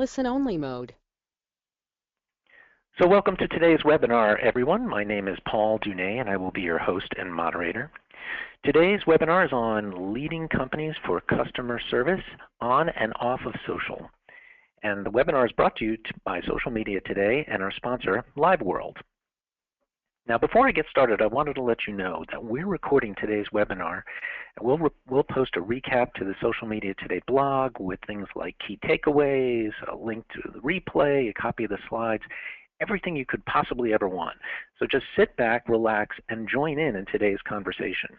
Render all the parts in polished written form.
listen-only mode. So welcome to today's webinar, everyone. My name is Paul Dunet, and I will be your host and moderator. Today's webinar is on leading companies for customer service on and off of social. And the webinar is brought to you by Social Media Today and our sponsor, LiveWorld. Now, before I get started, I wanted to let you know that we're recording today's webinar, and we'll post a recap to the Social Media Today blog with things like key takeaways, a link to the replay, a copy of the slides, everything you could possibly ever want. So just sit back, relax, and join in today's conversation.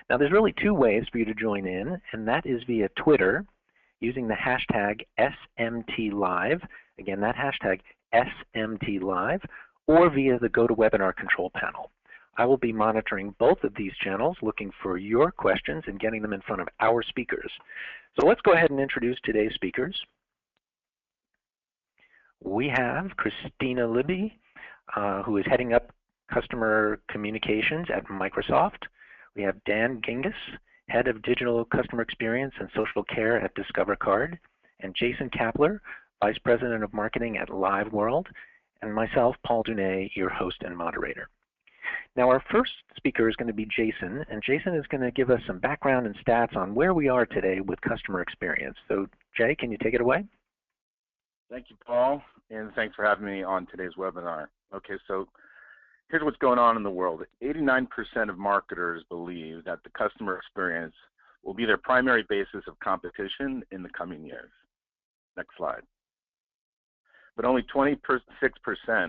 Now, there's really two ways for you to join in, and that is via Twitter using the hashtag SMTLive. Again, that hashtag SMTLive, or via the GoToWebinar control panel. I will be monitoring both of these channels, looking for your questions and getting them in front of our speakers. So let's go ahead and introduce today's speakers. We have Christina Libby, who is heading up customer communications at Microsoft. We have Dan Gingiss, head of digital customer experience and social care at Discover Card, and Jason Kapler, vice president of marketing at LiveWorld, and myself, Paul Dunet, your host and moderator. Now, our first speaker is going to be Jason, and Jason is going to give us some background and stats on where we are today with customer experience. So, Jay, can you take it away? Thank you, Paul, and thanks for having me on today's webinar. Okay, so here's what's going on in the world. 89% of marketers believe that the customer experience will be their primary basis of competition in the coming years. Next slide. But only 26%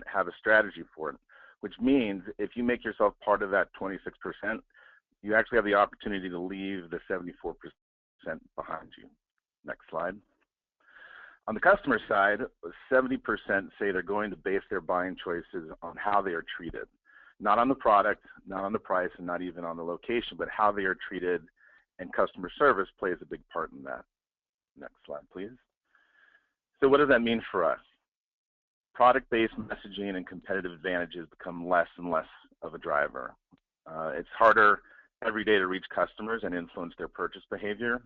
have a strategy for it, which means if you make yourself part of that 26%, you actually have the opportunity to leave the 74% behind you. Next slide. On the customer side, 70% say they're going to base their buying choices on how they are treated. Not on the product, not on the price, and not even on the location, but how they are treated, and customer service plays a big part in that. Next slide, please. So what does that mean for us? Product-based messaging and competitive advantages become less and less of a driver. It's harder every day to reach customers and influence their purchase behavior.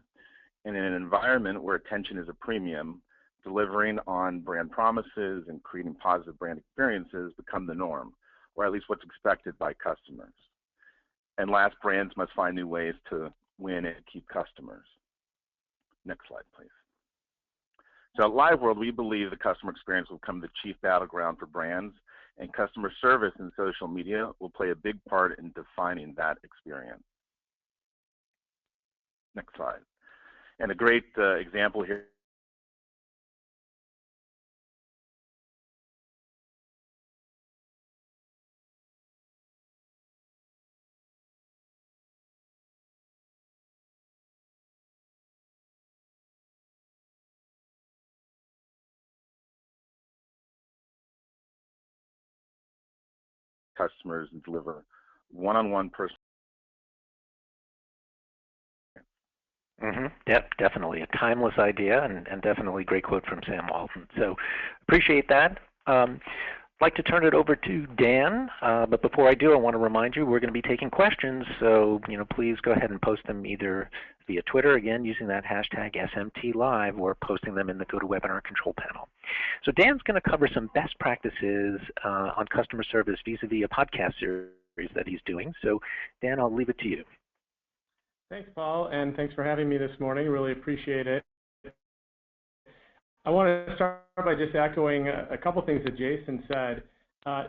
And in an environment where attention is a premium, delivering on brand promises and creating positive brand experiences become the norm, or at least what's expected by customers. And last, brands must find new ways to win and keep customers. Next slide, please. So at LiveWorld, we believe the customer experience will become the chief battleground for brands, and customer service and social media will play a big part in defining that experience. Next slide. And a great example here. Customers and deliver one-on-one personal. Yep, definitely a timeless idea, and definitely a great quote from Sam Walton. So appreciate that. I'd like to turn it over to Dan, but before I do, I want to remind you we're going to be taking questions. So please go ahead and post them either via Twitter, again using that hashtag SMTLive, or posting them in the GoToWebinar control panel. So Dan's going to cover some best practices on customer service vis-a-vis a podcast series that he's doing. So Dan, I'll leave it to you. Thanks, Paul, and thanks for having me this morning. Really appreciate it. I want to start by just echoing a couple things that Jason said.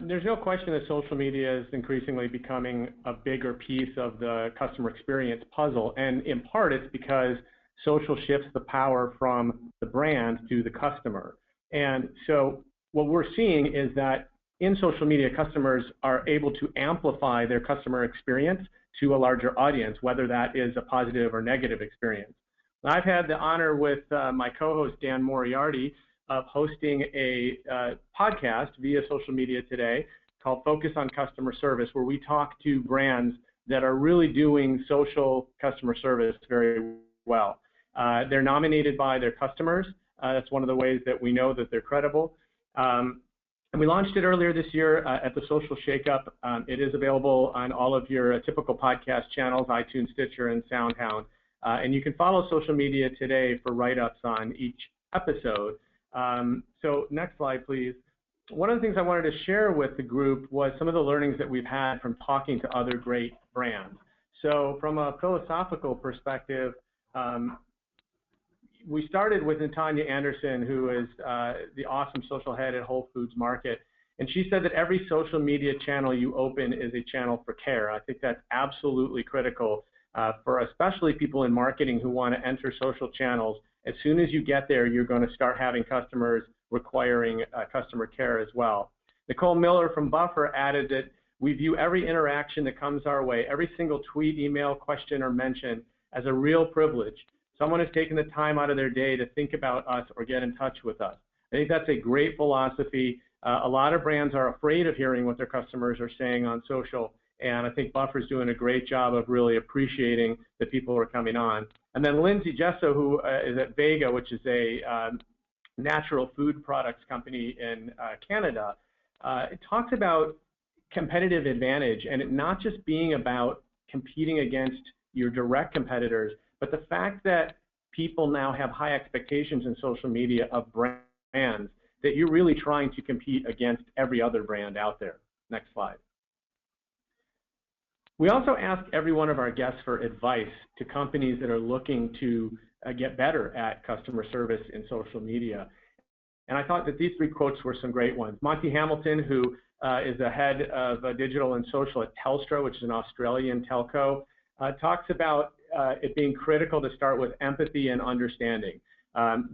There's no question that social media is increasingly becoming a bigger piece of the customer experience puzzle, and in part it's because social shifts the power from the brand to the customer. And so what we're seeing is that in social media, customers are able to amplify their customer experience to a larger audience, whether that is a positive or negative experience. I've had the honor with my co-host Dan Moriarty of hosting a podcast via social media today called Focus on Customer Service, where we talk to brands that are really doing social customer service very well. They're nominated by their customers. That's one of the ways that we know that they're credible. And we launched it earlier this year at the Social Shakeup. It is available on all of your typical podcast channels, iTunes, Stitcher, and SoundHound. And you can follow Social Media Today for write-ups on each episode. So next slide, please. One of the things I wanted to share with the group was some of the learnings that we've had from talking to other great brands. So from a philosophical perspective, we started with Natanya Anderson, who is the awesome social head at Whole Foods Market. And she said that every social media channel you open is a channel for care. I think that's absolutely critical for especially people in marketing who want to enter social channels. As soon as you get there, you're going to start having customers requiring customer care as well. Nicole Miller from Buffer added that we view every interaction that comes our way, every single tweet, email, question, or mention as a real privilege. Someone has taken the time out of their day to think about us or get in touch with us. I think that's a great philosophy. A lot of brands are afraid of hearing what their customers are saying on social, and I think Buffer's doing a great job of really appreciating that people are coming on. And then Lindsay Gesso, who is at Vega, which is a natural food products company in Canada, it talks about competitive advantage and it not just being about competing against your direct competitors, but the fact that people now have high expectations in social media of brands, that you're really trying to compete against every other brand out there. Next slide. We also ask every one of our guests for advice to companies that are looking to get better at customer service in social media. And I thought that these three quotes were some great ones. Monty Hamilton, who is the head of digital and social at Telstra, which is an Australian telco, talks about it being critical to start with empathy and understanding.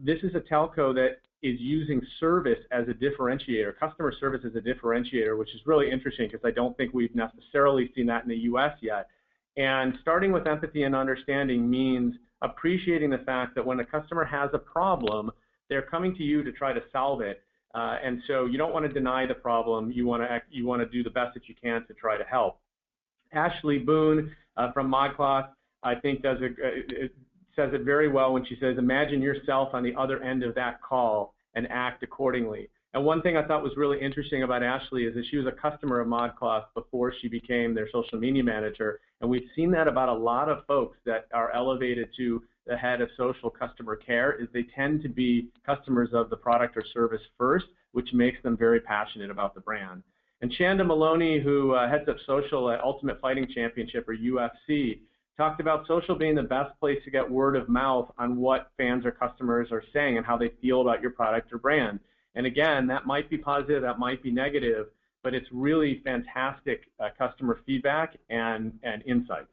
This is a telco that is using service as a differentiator, customer service as a differentiator, which is really interesting because I don't think we've necessarily seen that in the US yet. And starting with empathy and understanding means appreciating the fact that when a customer has a problem, they're coming to you to try to solve it. And so you don't want to deny the problem. You want to do the best that you can to try to help. Ashley Boone from ModCloth, I think says it very well when she says, imagine yourself on the other end of that call and act accordingly. And one thing I thought was really interesting about Ashley is that she was a customer of ModCloth before she became their social media manager. And we've seen that about a lot of folks that are elevated to the head of social customer care is they tend to be customers of the product or service first, which makes them very passionate about the brand. And Shanda Maloney, who heads up social at Ultimate Fighting Championship or UFC, talked about social being the best place to get word of mouth on what fans or customers are saying and how they feel about your product or brand. And again, that might be positive, that might be negative, but it's really fantastic customer feedback and insights.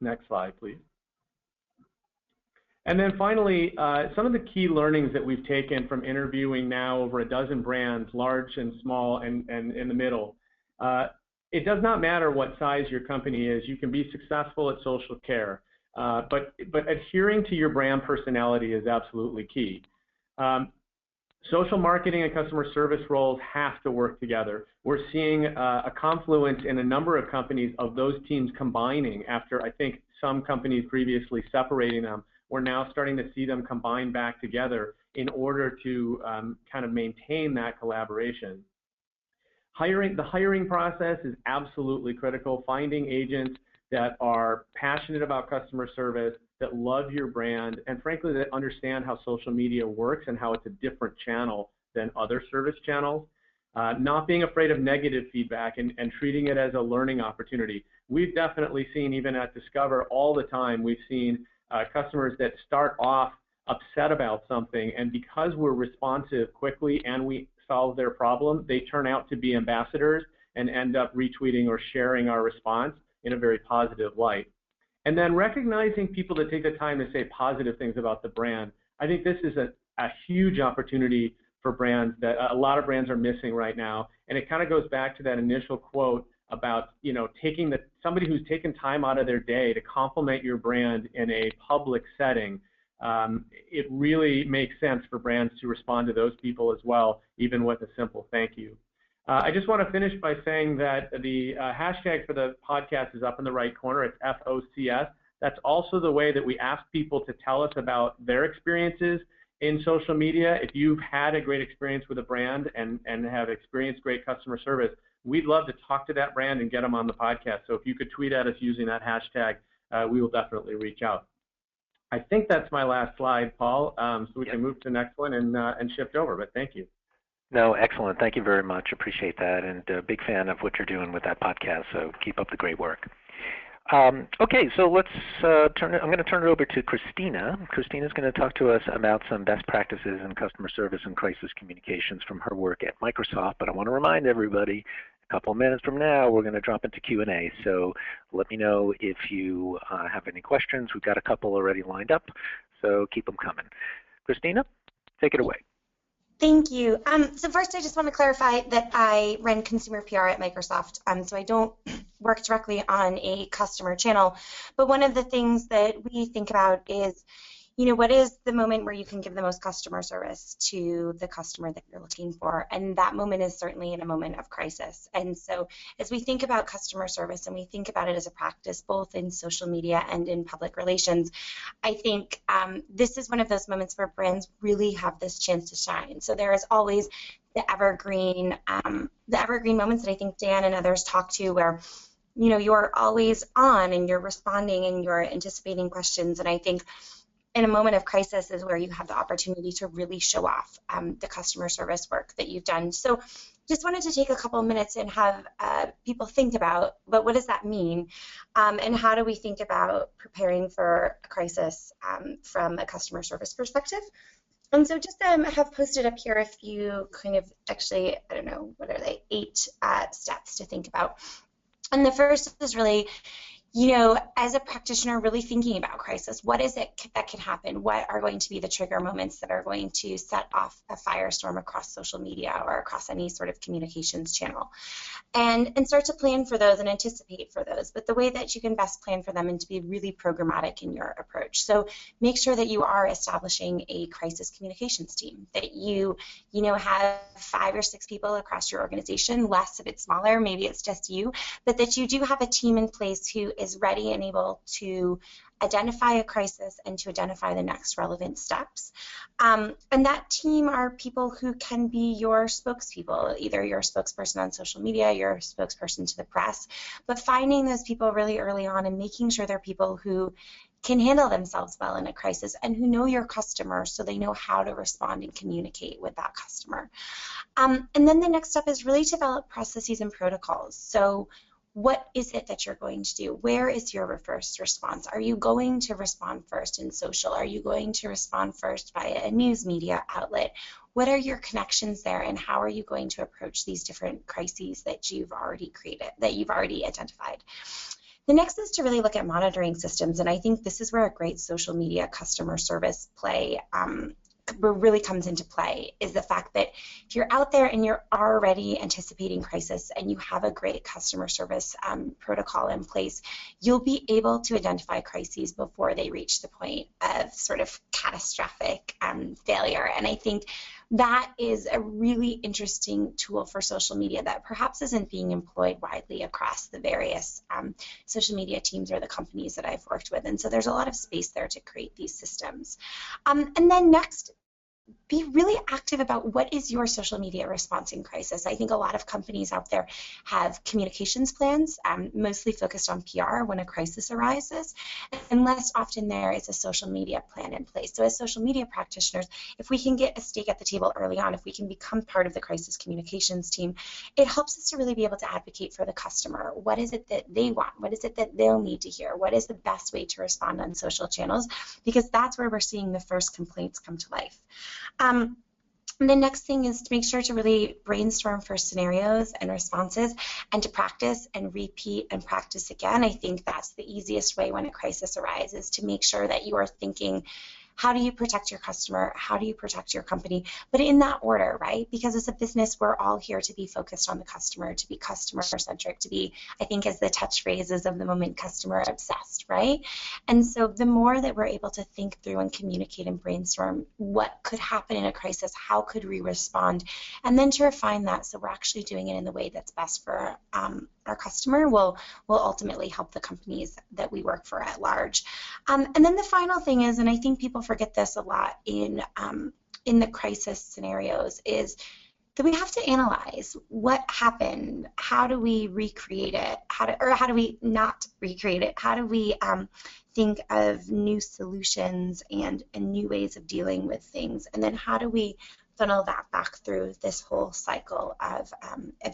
Next slide, please. And then finally, some of the key learnings that we've taken from interviewing now over a dozen brands, large and small and in the middle. It does not matter what size your company is. You can be successful at social care, but adhering to your brand personality is absolutely key. Social marketing and customer service roles have to work together. We're seeing a confluence in a number of companies of those teams combining after, I think, some companies previously separating them. We're now starting to see them combine back together in order to kind of maintain that collaboration. The hiring process is absolutely critical. Finding agents that are passionate about customer service, that love your brand, and frankly, that understand how social media works and how it's a different channel than other service channels. Not being afraid of negative feedback and treating it as a learning opportunity. We've definitely seen, even at Discover all the time, we've seen customers that start off upset about something, and because we're responsive quickly and we solve their problem, they turn out to be ambassadors and end up retweeting or sharing our response in a very positive light. And then recognizing people that take the time to say positive things about the brand. I think this is a huge opportunity for brands that a lot of brands are missing right now. And it kind of goes back to that initial quote about, you know, somebody who's taken time out of their day to compliment your brand in a public setting. It really makes sense for brands to respond to those people as well, even with a simple thank you. I just want to finish by saying that the hashtag for the podcast is up in the right corner. It's FOCS. That's also the way that we ask people to tell us about their experiences in social media. If you've had a great experience with a brand and have experienced great customer service, we'd love to talk to that brand and get them on the podcast. So if you could tweet at us using that hashtag, we will definitely reach out. I think that's my last slide, Paul, so we can move to the next one and shift over, but thank you. No, excellent. Thank you very much. Appreciate that, and a big fan of what you're doing with that podcast, so keep up the great work. Okay, so let's I'm going to turn it over to Christina. Christina's going to talk to us about some best practices in customer service and crisis communications from her work at Microsoft, but I want to remind everybody, a couple of minutes from now, we're going to drop into Q&A, so let me know if you have any questions. We've got a couple already lined up, so keep them coming. Christina, take it away. Thank you. So first, I just want to clarify that I run consumer PR at Microsoft, so I don't work directly on a customer channel. But one of the things that we think about is, what is the moment where you can give the most customer service to the customer that you're looking for? And that moment is certainly in a moment of crisis. And so as we think about customer service and we think about it as a practice, both in social media and in public relations, I think this is one of those moments where brands really have this chance to shine. So there is always the evergreen moments that I think Dan and others talk to where you're always on and you're responding and you're anticipating questions. And I think in a moment of crisis is where you have the opportunity to really show off the customer service work that you've done. So just wanted to take a couple of minutes and have people think about, but what does that mean? And how do we think about preparing for a crisis from a customer service perspective? And so just have posted up here a few kind of, actually, I don't know, what are they, 8 steps to think about. And the first is really, as a practitioner, really thinking about crisis. What is it that can happen? What are going to be the trigger moments that are going to set off a firestorm across social media or across any sort of communications channel? And start to plan for those and anticipate for those. But the way that you can best plan for them and to be really programmatic in your approach. So make sure that you are establishing a crisis communications team, that you have 5 or 6 people across your organization, less if it's smaller, maybe it's just you, but that you do have a team in place who is ready and able to identify a crisis and to identify the next relevant steps. And that team are people who can be your spokespeople, either your spokesperson on social media, your spokesperson to the press, but finding those people really early on and making sure they're people who can handle themselves well in a crisis and who know your customer so they know how to respond and communicate with that customer. And then the next step is really develop processes and protocols. So what is it that you're going to do? Where is your first response? Are you going to respond first in social? Are you going to respond first via a news media outlet? What are your connections there, and how are you going to approach these different crises that you've already created, that you've already identified? The next is to really look at monitoring systems, and I think this is where a great social media customer service play really comes into play, is the fact that if you're out there and you're already anticipating crisis and you have a great customer service protocol in place, you'll be able to identify crises before they reach the point of sort of catastrophic failure. And I think that is a really interesting tool for social media that perhaps isn't being employed widely across the various social media teams or the companies that I've worked with. And so there's a lot of space there to create these systems. And then next, be really active about what is your social media response in crisis. I think a lot of companies out there have communications plans, mostly focused on PR when a crisis arises, and less often there is a social media plan in place. So as social media practitioners, if we can get a stake at the table early on, if we can become part of the crisis communications team, it helps us to really be able to advocate for the customer. What is it that they want? What is it that they'll need to hear? What is the best way to respond on social channels? Because that's where we're seeing the first complaints come to life. The next thing is to make sure to really brainstorm for scenarios and responses and to practice and repeat and practice again. I think that's the easiest way when a crisis arises, to make sure that you are thinking, how do you protect your customer? How do you protect your company? But in that order, right? Because as a business, we're all here to be focused on the customer, to be customer-centric, to be, I think as the touch phrases of the moment, customer-obsessed, right? And so the more that we're able to think through and communicate and brainstorm what could happen in a crisis, how could we respond, and then to refine that so we're actually doing it in the way that's best for our customer will ultimately help the companies that we work for at large. And then the final thing is, and I think people forget this a lot in the crisis scenarios, is then we have to analyze what happened. How do we recreate it? How do we not recreate it? How do we think of new solutions and new ways of dealing with things? And then how do we funnel that back through this whole cycle of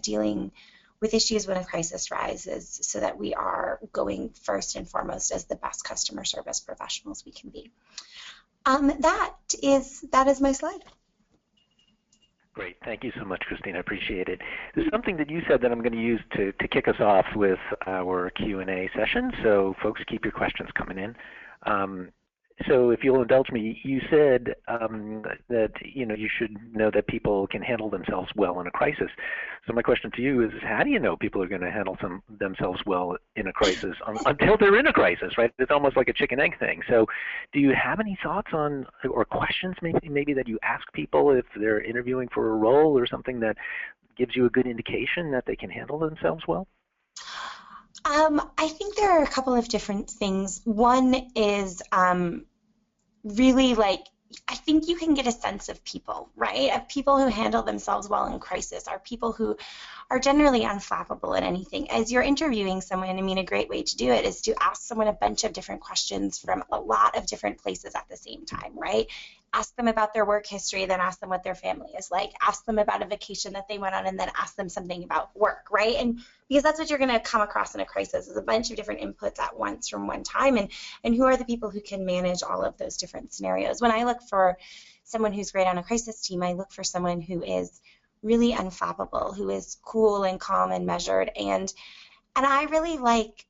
dealing with issues when a crisis rises, so that we are going first and foremost as the best customer service professionals we can be. That is my slide. Great. Thank you so much, Christina. I appreciate it. There's something that you said that I'm going to use to kick us off with our Q&A session, so folks, keep your questions coming in. So if you'll indulge me, you said that you should know that people can handle themselves well in a crisis. So my question to you is, how do you know people are going to handle themselves well in a crisis until they're in a crisis, right? It's almost like a chicken egg thing. So do you have any thoughts on, or questions maybe that you ask people if they're interviewing for a role, or something that gives you a good indication that they can handle themselves well? I think there are a couple of different things. One is really, like, I think you can get a sense of people, right? Of people who handle themselves well in crisis, are people who are generally unflappable at anything. As you're interviewing someone, I mean, a great way to do it is to ask someone a bunch of different questions from a lot of different places at the same time, right? Ask them about their work history, then ask them what their family is like. Ask them about a vacation that they went on, and then ask them something about work, right? And because that's what you're going to come across in a crisis, is a bunch of different inputs at once from one time. And who are the people who can manage all of those different scenarios? When I look for someone who's great on a crisis team, I look for someone who is really unflappable, who is cool and calm and measured. And I really like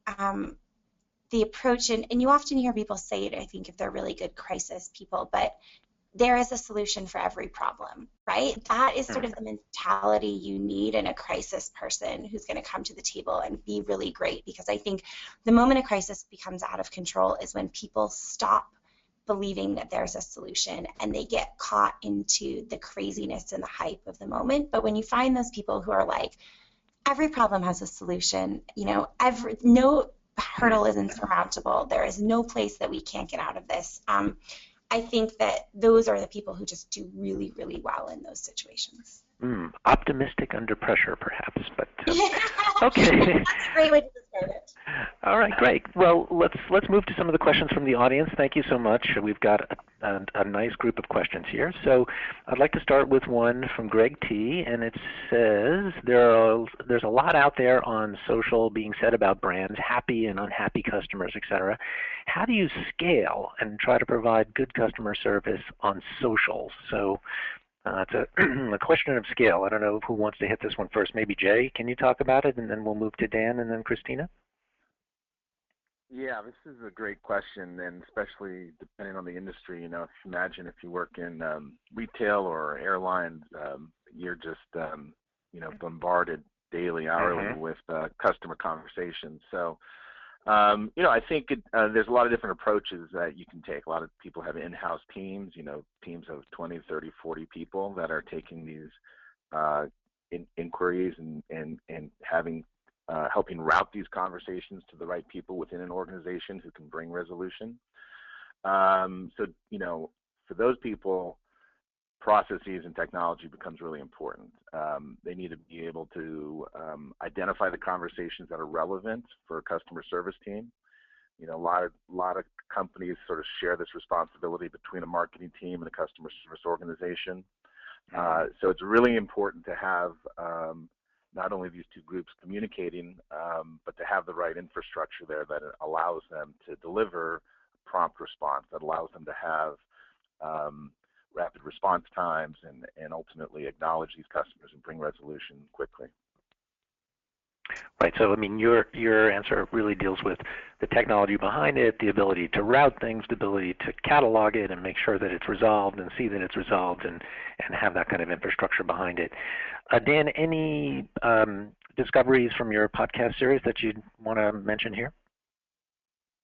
the approach, and you often hear people say it, I think, if they're really good crisis people, but there is a solution for every problem, right? That is sort of the mentality you need in a crisis person who's going to come to the table and be really great, because I think the moment a crisis becomes out of control is when people stop believing that there's a solution and they get caught into the craziness and the hype of the moment. But when you find those people who are like, every problem has a solution, no hurdle is insurmountable, there is no place that we can't get out of this, I think that those are the people who just do really, really well in those situations. Optimistic under pressure, perhaps, but okay. That's a great way to describe it. All right, great. Well, let's move to some of the questions from the audience. Thank you so much. We've got a nice group of questions here. So I'd like to start with one from Greg T, and it says there's a lot out there on social being said about brands, happy and unhappy customers, etc. How do you scale and try to provide good customer service on social? So it's a question of scale. I don't know who wants to hit this one first. Maybe Jay, can you talk about it, and then we'll move to Dan and then Christina? Yeah, this is a great question, and especially depending on the industry. Imagine if you work in retail or airlines, you're just bombarded daily, hourly with customer conversations. So I think there's a lot of different approaches that you can take. A lot of people have in-house teams, teams of 20, 30, 40 people that are taking these inquiries and helping route these conversations to the right people within an organization who can bring resolution. So for those people, processes and technology becomes really important. They need to be able to identify the conversations that are relevant for a customer service team. A lot of companies sort of share this responsibility between a marketing team and a customer service organization. So it's really important to have not only these two groups communicating, but to have the right infrastructure there that allows them to deliver prompt response, that allows them to have rapid response times and ultimately acknowledge these customers and bring resolution quickly. Right. So, I mean, your answer really deals with the technology behind it, the ability to route things, the ability to catalog it and make sure that it's resolved and see that it's resolved and have that kind of infrastructure behind it. Dan, any discoveries from your podcast series that you'd want to mention here?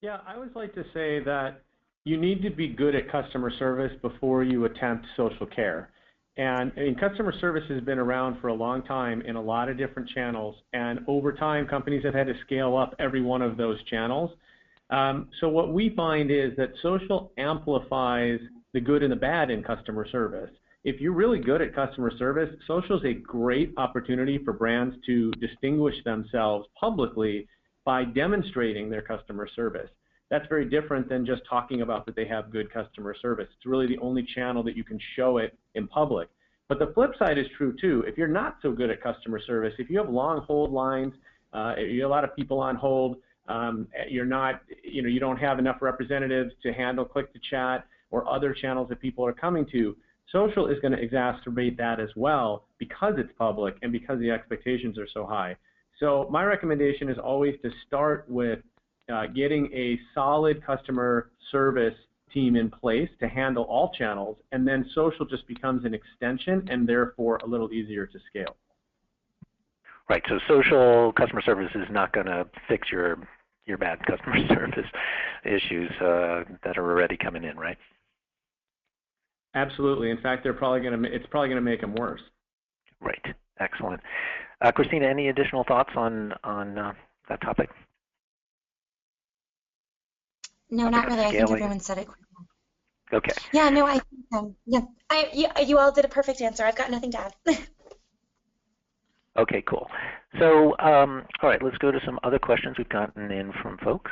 Yeah, I always like to say that you need to be good at customer service before you attempt social care. And customer service has been around for a long time in a lot of different channels, and over time companies have had to scale up every one of those channels. So what we find is that social amplifies the good and the bad in customer service. if you're really good at customer service, social is a great opportunity for brands to distinguish themselves publicly by demonstrating their customer service. That's very different than just talking about that they have good customer service. It's really the only channel that you can show it in public. But the flip side is true too. If you're not so good at customer service, if you have long hold lines, you have a lot of people on hold, you don't have enough representatives to handle click-to-chat or other channels that people are coming to, social is going to exacerbate that as well because it's public and because the expectations are so high. So my recommendation is always to start with getting a solid customer service team in place to handle all channels, and then social just becomes an extension and therefore a little easier to scale. Right, so social customer service is not going to fix your bad customer service issues that are already coming in, right? Absolutely. In fact, it's probably going to make them worse. Right. Excellent. Christina, any additional thoughts on that topic? No, not really. I think everyone said it quickly. Okay. Yeah, no, I think you all did a perfect answer. I've got nothing to add. Okay, cool. So, all right, let's go to some other questions we've gotten in from folks.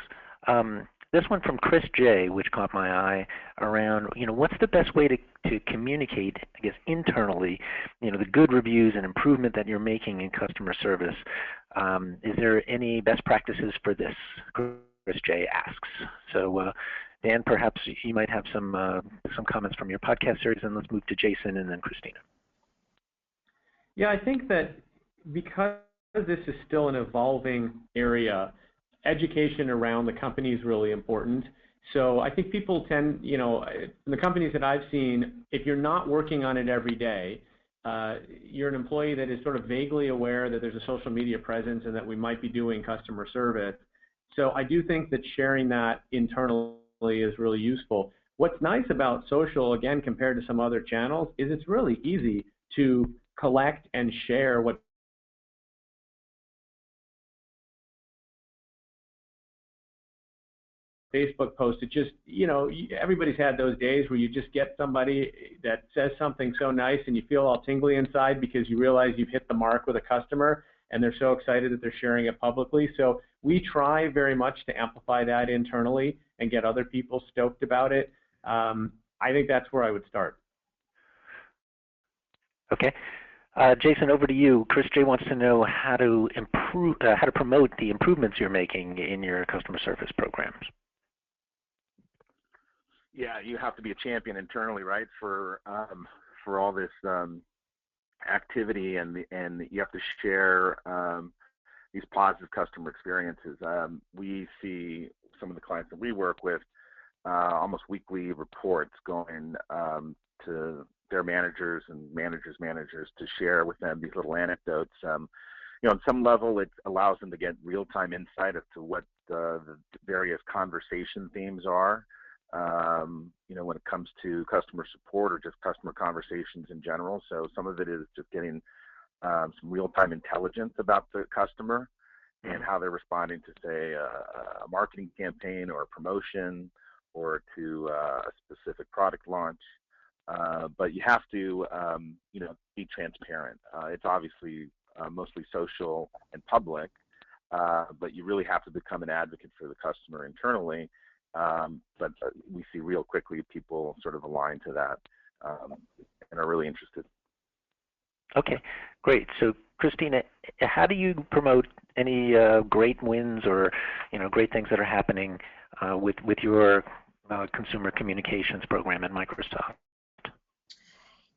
This one from Chris J, which caught my eye, around, what's the best way to communicate, I guess, internally, the good reviews and improvement that you're making in customer service. Is there any best practices for this? Chris J asks. So, Dan, perhaps you might have some comments from your podcast series, and let's move to Jason and then Christina. Yeah, I think that because this is still an evolving area, education around the company is really important. So I think people tend, in the companies that I've seen, if you're not working on it every day, you're an employee that is sort of vaguely aware that there's a social media presence and that we might be doing customer service. So I do think that sharing that internally is really useful. What's nice about social, again, compared to some other channels, is it's really easy to collect and share what Facebook post. It just, everybody's had those days where you just get somebody that says something so nice and you feel all tingly inside because you realize you've hit the mark with a customer and they're so excited that they're sharing it publicly. So we try very much to amplify that internally and get other people stoked about it. I think that's where I would start. Okay. Jason, over to you. Chris J wants to know how to promote the improvements you're making in your customer service programs. Yeah, you have to be a champion internally, right, for all this activity, and you have to share these positive customer experiences. We see some of the clients that we work with almost weekly reports going to their managers and managers to share with them these little anecdotes. On some level, it allows them to get real-time insight as to what the various conversation themes are. When it comes to customer support or just customer conversations in general. So some of it is just getting some real-time intelligence about the customer and how they're responding to, say, a marketing campaign or a promotion or to a specific product launch. But you have to, be transparent. It's obviously mostly social and public, but you really have to become an advocate for the customer internally. But we see real quickly people sort of align to that and are really interested. Okay, great. So, Christina, how do you promote any great wins or great things that are happening with your consumer communications program at Microsoft?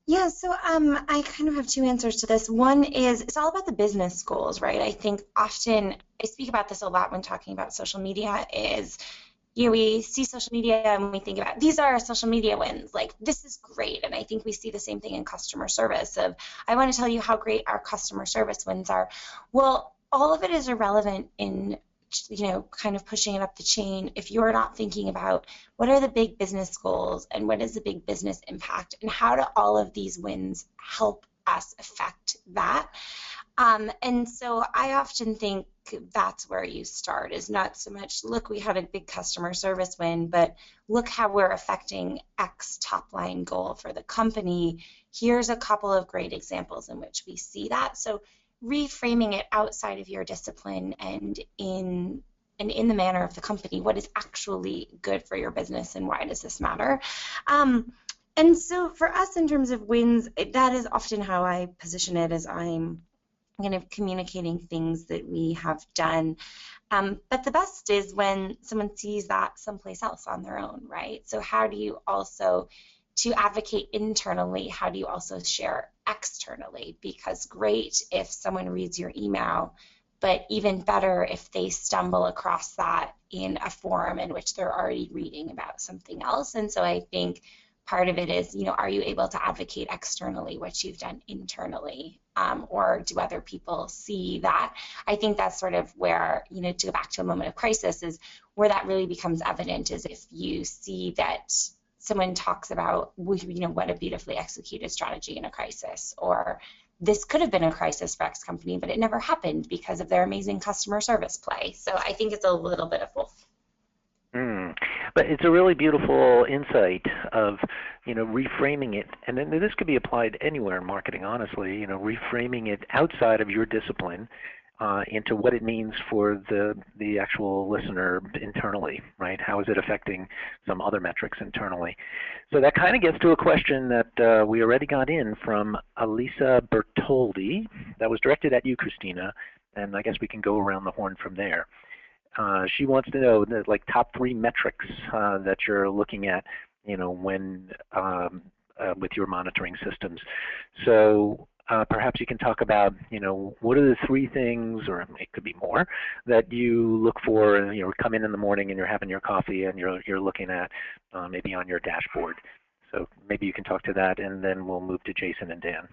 Yeah, so I kind of have two answers to this. One is it's all about the business goals, right? I think often I speak about this a lot when talking about social media is we see social media and we think about these are our social media wins, like this is great. And I think we see the same thing in customer service of I want to tell you how great our customer service wins are. Well, all of it is irrelevant in kind of pushing it up the chain if you're not thinking about what are the big business goals and what is the big business impact and how do all of these wins help us affect that. And so I often think that's where you start, is not so much, look, we had a big customer service win, but look how we're affecting X top line goal for the company. Here's a couple of great examples in which we see that. So reframing it outside of your discipline and in the manner of the company, what is actually good for your business and why does this matter? And so for us, in terms of wins, that is often how I position it, as I'm kind of communicating things that we have done. But the best is when someone sees that someplace else on their own, right? So how do you also, to advocate internally, how do you also share externally? Because great if someone reads your email, but even better if they stumble across that in a forum in which they're already reading about something else. And so I think part of it is, are you able to advocate externally what you've done internally, or do other people see that? I think that's sort of where, to go back to a moment of crisis, is where that really becomes evident, is if you see that someone talks about, what a beautifully executed strategy in a crisis, or this could have been a crisis for X company, but it never happened because of their amazing customer service play. So I think it's a little bit of both. But it's a really beautiful insight of, reframing it, and then this could be applied anywhere in marketing, honestly, reframing it outside of your discipline into what it means for the actual listener internally, right? How is it affecting some other metrics internally? So that kind of gets to a question that we already got in from Elisa Bertoldi that was directed at you, Christina, and I guess we can go around the horn from there. She wants to know the top 3 metrics that you're looking at, when with your monitoring systems. So perhaps you can talk about, what are the 3 things, or it could be more, that you look for. Come in the morning and you're having your coffee and you're looking at maybe on your dashboard. So maybe you can talk to that, and then we'll move to Jason and Dan.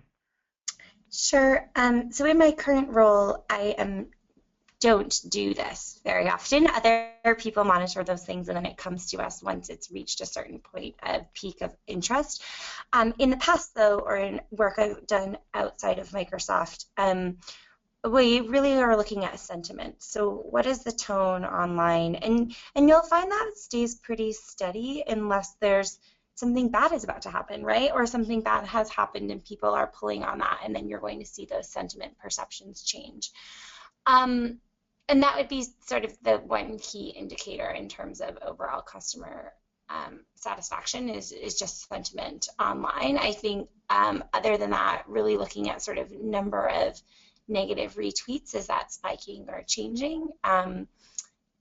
Sure. So in my current role, I don't do this very often. Other people monitor those things, and then it comes to us once it's reached a certain point of peak of interest. In the past, though, or in work I've done outside of Microsoft, we really are looking at sentiment. So what is the tone online? And you'll find that it stays pretty steady unless there's something bad is about to happen, right? Or something bad has happened and people are pulling on that, and then you're going to see those sentiment perceptions change. And that would be sort of the one key indicator in terms of overall customer satisfaction is just sentiment online. I think other than that, really looking at sort of number of negative retweets, is that spiking or changing?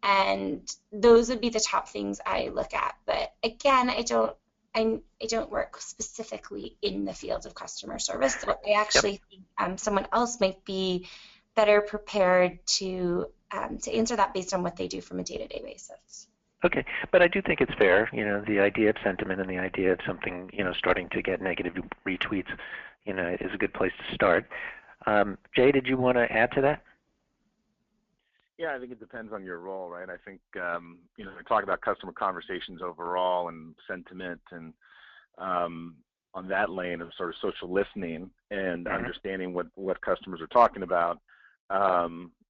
And those would be the top things I look at. But again, I don't work specifically in the field of customer service, so I actually think someone else might be better prepared to answer that based on what they do from a day-to-day basis. Okay, but I do think it's fair, the idea of sentiment and the idea of something, starting to get negative retweets, is a good place to start. Jay, did you want to add to that? Yeah, I think it depends on your role, right? I think, we talk about customer conversations overall and sentiment and on that lane of sort of social listening and understanding what customers are talking about.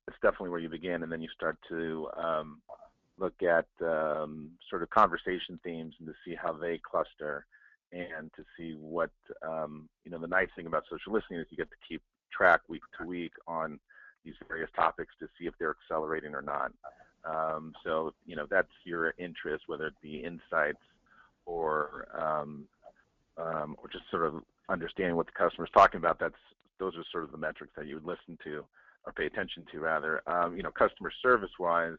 It's definitely where you begin, and then you start to look at sort of conversation themes and to see how they cluster, and to see what the nice thing about social listening is you get to keep track week to week on these various topics to see if they're accelerating or not. So that's your interest, whether it be insights or just sort of understanding what the customer is talking about. Those are sort of the metrics that you would listen to, or pay attention to rather. Customer service wise,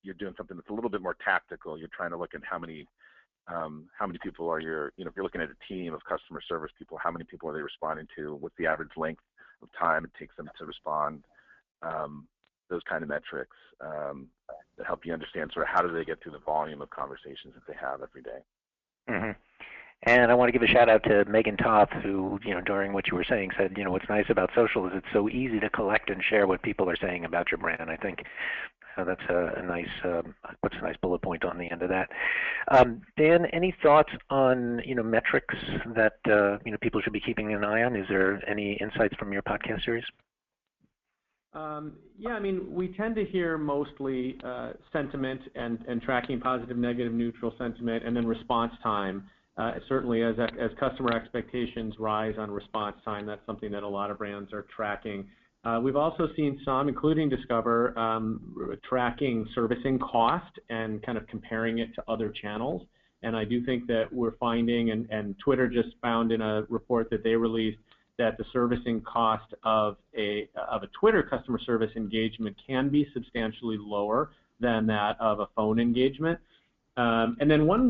you're doing something that's a little bit more tactical. You're trying to look at how many people are if you're looking at a team of customer service people, how many people are they responding to? What's the average length of time it takes them to respond? Those kind of metrics that help you understand sort of how do they get through the volume of conversations that they have every day. Mm-hmm. And I want to give a shout out to Megan Toth, who, during what you were saying, said, what's nice about social is it's so easy to collect and share what people are saying about your brand. I think that's a nice, puts a nice bullet point on the end of that. Dan, any thoughts on, metrics that, people should be keeping an eye on? Is there any insights from your podcast series? Yeah, I mean, we tend to hear mostly sentiment and tracking positive, negative, neutral sentiment, and then response time. Certainly, as customer expectations rise on response time, that's something that a lot of brands are tracking. We've also seen some, including Discover, tracking servicing cost and kind of comparing it to other channels. And I do think that we're finding, and Twitter just found in a report that they released, that the servicing cost of a Twitter customer service engagement can be substantially lower than that of a phone engagement. And then one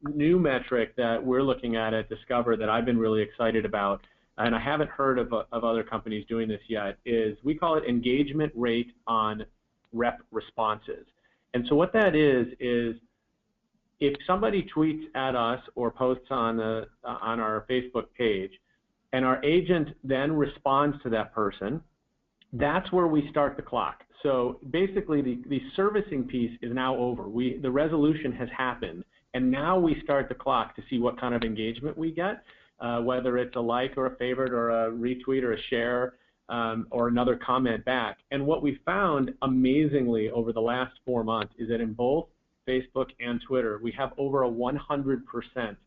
new metric that we're looking at Discover that I've been really excited about, and I haven't heard of other companies doing this yet, is we call it engagement rate on rep responses. And so what that is if somebody tweets at us or posts on our Facebook page, and our agent then responds to that person, that's where we start the clock. So basically, the servicing piece is now over. The resolution has happened, and now we start the clock to see what kind of engagement we get, whether it's a like or a favorite or a retweet or a share or another comment back. And what we found amazingly over the last 4 months is that in both Facebook and Twitter, we have over a 100%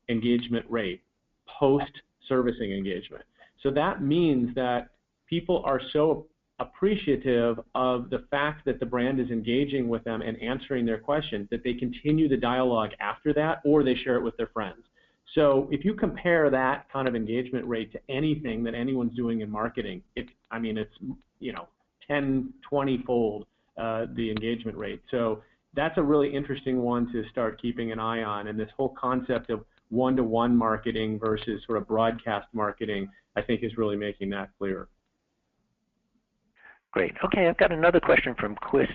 engagement rate post-servicing engagement. So that means that people are so appreciative of the fact that the brand is engaging with them and answering their questions that they continue the dialogue after that, or they share it with their friends. So if you compare that kind of engagement rate to anything that anyone's doing in marketing, it's 10, 20-fold the engagement rate. So that's a really interesting one to start keeping an eye on. And this whole concept of one-to-one marketing versus sort of broadcast marketing, I think, is really making that clear. Great. Okay, I've got another question from Chris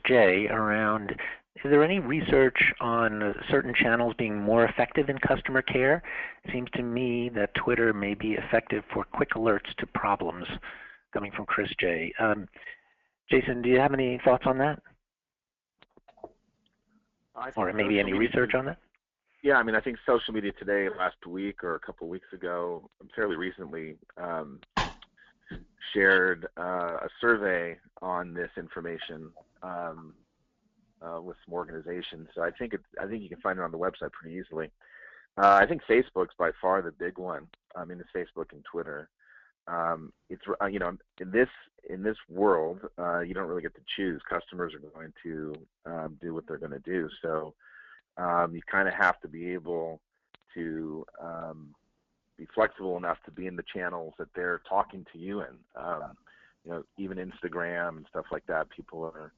J. around, is there any research on certain channels being more effective in customer care? It seems to me that Twitter may be effective for quick alerts to problems, coming from Chris J. Jason, do you have any thoughts on that? Or maybe any research on that? Yeah, I mean, I think social media today, last week or a couple of weeks ago, fairly recently, shared a survey on this information with some organizations. So I think you can find it on the website pretty easily. I think Facebook's by far the big one. I mean, it's Facebook and Twitter. It's in this world, you don't really get to choose. Customers are going to do what they're going to do. So you kind of have to be able to be flexible enough to be in the channels that they're talking to you in. Even Instagram and stuff like that, people are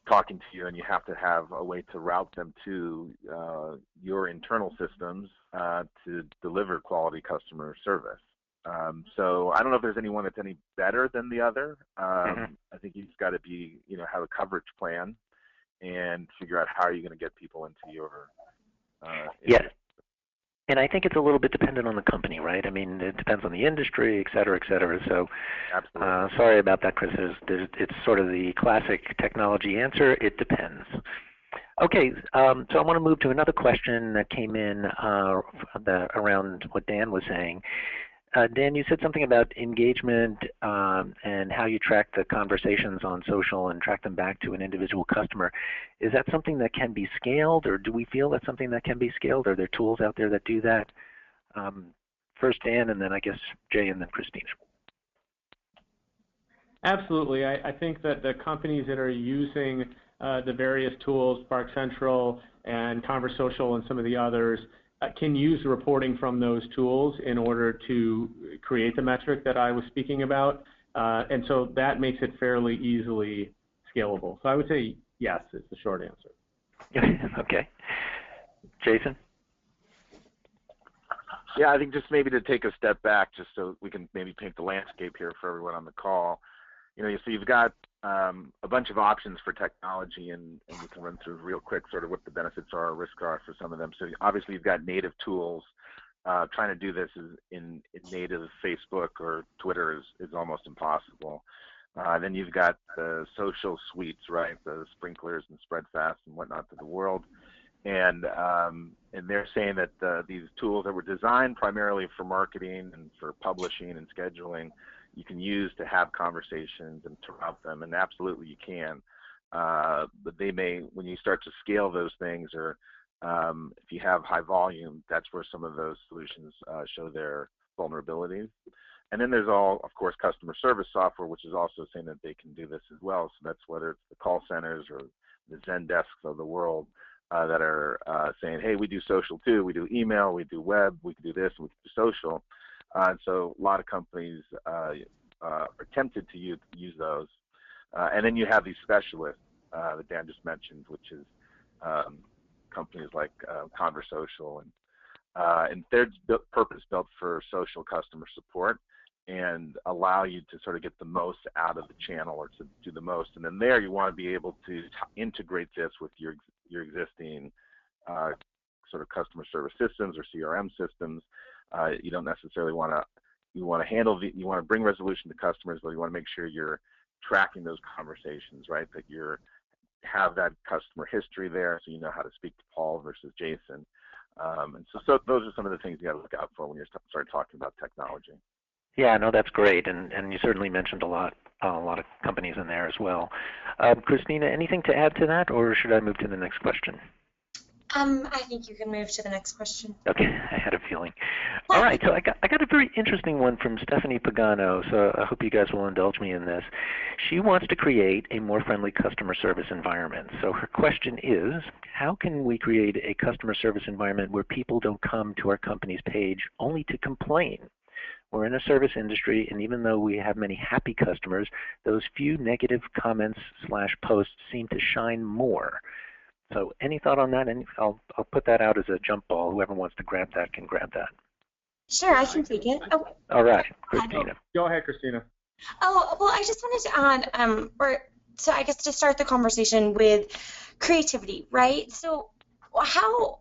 talking to you, and you have to have a way to route them to your internal systems to deliver quality customer service. So I don't know if there's anyone that's any better than the other. I think you've got to be, have a coverage plan and figure out how you're going to get people into your yeah. And I think it's a little bit dependent on the company, right? I mean, it depends on the industry, et cetera, et cetera. So sorry about that, Chris. It's sort of the classic technology answer. It depends. Okay, so I want to move to another question that came in around what Dan was saying. Dan, you said something about engagement and how you track the conversations on social and track them back to an individual customer. Is that something that can be scaled, or do we feel that's something that can be scaled? Are there tools out there that do that? First Dan, and then I guess Jay, and then Christina. Absolutely. I think that the companies that are using the various tools, Spark Central and Conversocial and some of the others, can use reporting from those tools in order to create the metric that I was speaking about. And so that makes it fairly easily scalable. So I would say yes, is the short answer. Okay. Jason? Yeah, I think just maybe to take a step back just so we can maybe paint the landscape here for everyone on the call. So you've got a bunch of options for technology, and we can run through real quick sort of what the benefits are or risks are for some of them. So obviously you've got native tools. Trying to do this in native Facebook or Twitter is almost impossible. Then you've got the social suites, right? The Sprinklers and Spreadfast and whatnot to the world. And they're saying that these tools that were designed primarily for marketing and for publishing and scheduling, you can use to have conversations and to route them, and absolutely you can. But they may, when you start to scale those things, or if you have high volume, that's where some of those solutions show their vulnerabilities. And then there's all, of course, customer service software, which is also saying that they can do this as well. So that's whether it's the call centers or the Zendesks of the world that are saying, hey, we do social too, we do email, we do web, we can do this, and we can do social. And so a lot of companies are tempted to use those. And then you have these specialists that Dan just mentioned, which is companies like Conversocial, and they're purpose-built for social customer support and allow you to sort of get the most out of the channel, or to do the most. And then there you want to be able to integrate this with your existing sort of customer service systems or CRM systems. You don't necessarily want to, you want to bring resolution to customers, but you want to make sure you're tracking those conversations, right? That you're have that customer history there, so you know how to speak to Paul versus Jason. And so those are some of the things you got to look out for when you start talking about technology. Yeah, no, that's great, and you certainly mentioned a lot of companies in there as well. Christina, anything to add to that, or should I move to the next question? I think you can move to the next question. Okay, I had a feeling. All right, so I got a very interesting one from Stephanie Pagano, so I hope you guys will indulge me in this. She wants to create a more friendly customer service environment. So her question is, how can we create a customer service environment where people don't come to our company's page only to complain? We're in a service industry, and even though we have many happy customers, those few negative comments / posts seem to shine more. So any thought on that? And I'll put that out as a jump ball. Whoever wants to grab that can grab that. Sure, I can take it. Oh. All right, Christina. Go ahead, Christina. Oh, well, I just wanted to add, so I guess to start the conversation with creativity, right? So how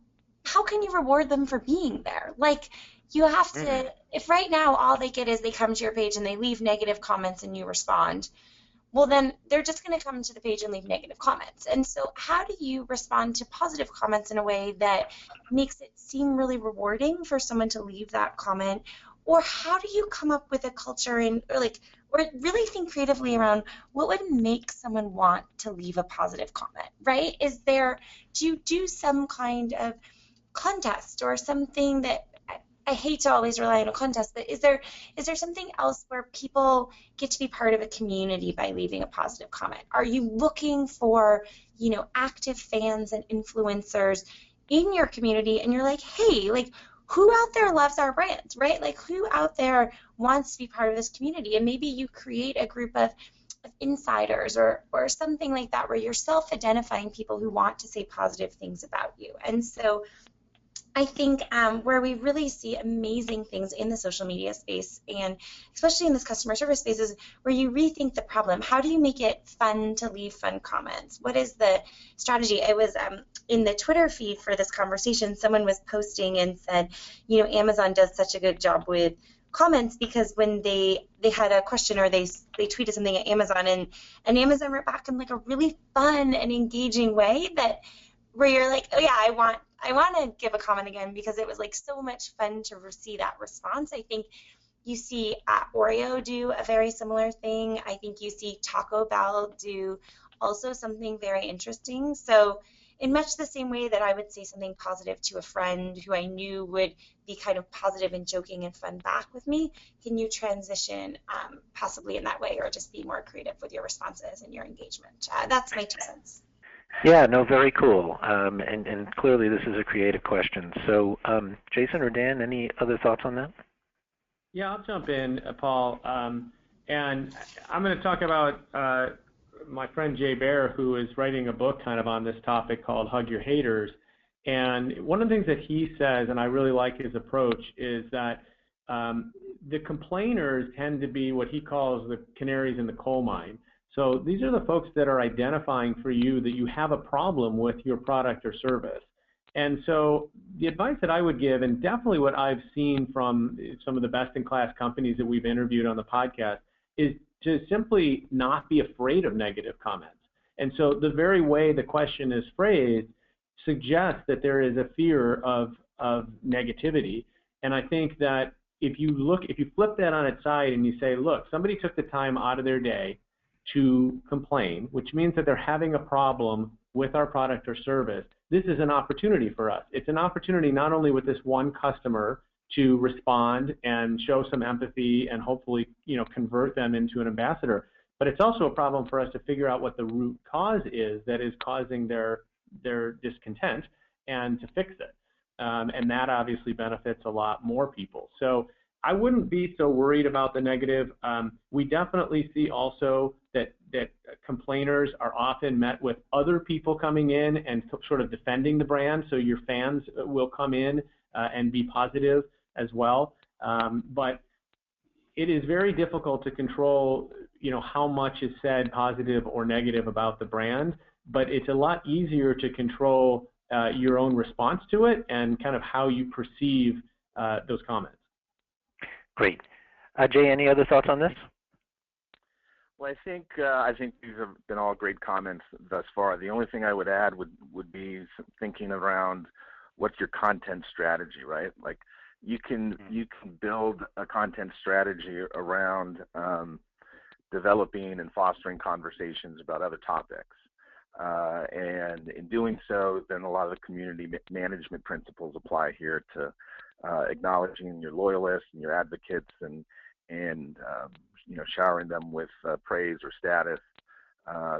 can you reward them for being there? Like, you have to, if right now all they get is they come to your page and they leave negative comments and you respond, well, then they're just going to come to the page and leave negative comments. And so how do you respond to positive comments in a way that makes it seem really rewarding for someone to leave that comment? Or how do you come up with a culture or really think creatively around what would make someone want to leave a positive comment, right? Do you do some kind of contest or something that, I hate to always rely on a contest, but is there something else where people get to be part of a community by leaving a positive comment? Are you looking for, active fans and influencers in your community, and you're like, hey, who out there loves our brand, right? Like, who out there wants to be part of this community? And maybe you create a group of insiders or something like that, where you're self-identifying people who want to say positive things about you. And so I think where we really see amazing things in the social media space, and especially in this customer service space, is where you rethink the problem. How do you make it fun to leave fun comments? What is the strategy? It was in the Twitter feed for this conversation, someone was posting and said, Amazon does such a good job with comments, because when they had a question or they tweeted something at Amazon, and Amazon wrote back in a really fun and engaging way where you're like, oh yeah, I want to give a comment again, because it was so much fun to see that response. I think you see Oreo do a very similar thing. I think you see Taco Bell do also something very interesting. So in much the same way that I would say something positive to a friend who I knew would be kind of positive and joking and fun back with me, can you transition possibly in that way, or just be more creative with your responses and your engagement? That's my 2 cents. Yeah, no, very cool. And clearly this is a creative question. So Jason or Dan, any other thoughts on that? Yeah, I'll jump in, Paul. And I'm going to talk about my friend Jay Baer, who is writing a book kind of on this topic called Hug Your Haters. And one of the things that he says, and I really like his approach, is that the complainers tend to be what he calls the canaries in the coal mine. So these are the folks that are identifying for you that you have a problem with your product or service. And so the advice that I would give, and definitely what I've seen from some of the best-in-class companies that we've interviewed on the podcast, is to simply not be afraid of negative comments. And so the very way the question is phrased suggests that there is a fear of negativity. And I think that if you flip that on its side and you say, look, somebody took the time out of their day to complain, which means that they're having a problem with our product or service, this is an opportunity for us. It's an opportunity not only with this one customer to respond and show some empathy and hopefully, convert them into an ambassador, but it's also a problem for us to figure out what the root cause is that is causing their discontent and to fix it. And that obviously benefits a lot more people. So I wouldn't be so worried about the negative. We definitely see also that complainers are often met with other people coming in and sort of defending the brand. So your fans will come in and be positive as well. But it is very difficult to control, how much is said positive or negative about the brand. But it's a lot easier to control your own response to it and kind of how you perceive those comments. Great. Jay, any other thoughts on this? Well, I think these have been all great comments thus far. The only thing I would add would be thinking around what's your content strategy, right? Like you can build a content strategy around developing and fostering conversations about other topics. And in doing so, then a lot of the community management principles apply here to acknowledging your loyalists and your advocates and showering them with praise or status.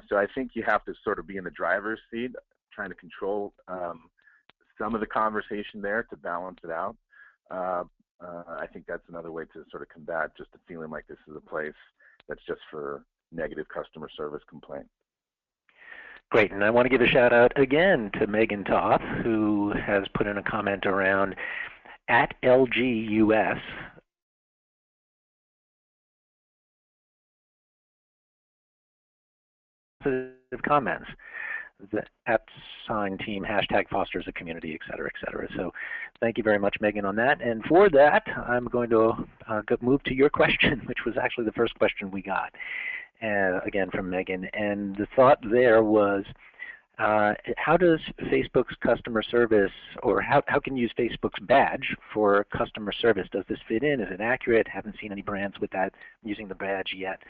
So I think you have to sort of be in the driver's seat, trying to control some of the conversation there to balance it out. I think that's another way to sort of combat just the feeling like this is a place that's just for negative customer service complaints. Great, and I want to give a shout out again to Megan Toth, who has put in a comment around at LGUS. Comments. The @ team # fosters a community, et cetera, et cetera. So thank you very much, Megan, on that. And for that, I'm going to move to your question, which was actually the first question we got, again from Megan. And the thought there was, how does Facebook's customer service, or how can you use Facebook's badge for customer service? Does this fit in? Is it accurate? Haven't seen any brands with that using the badge yet.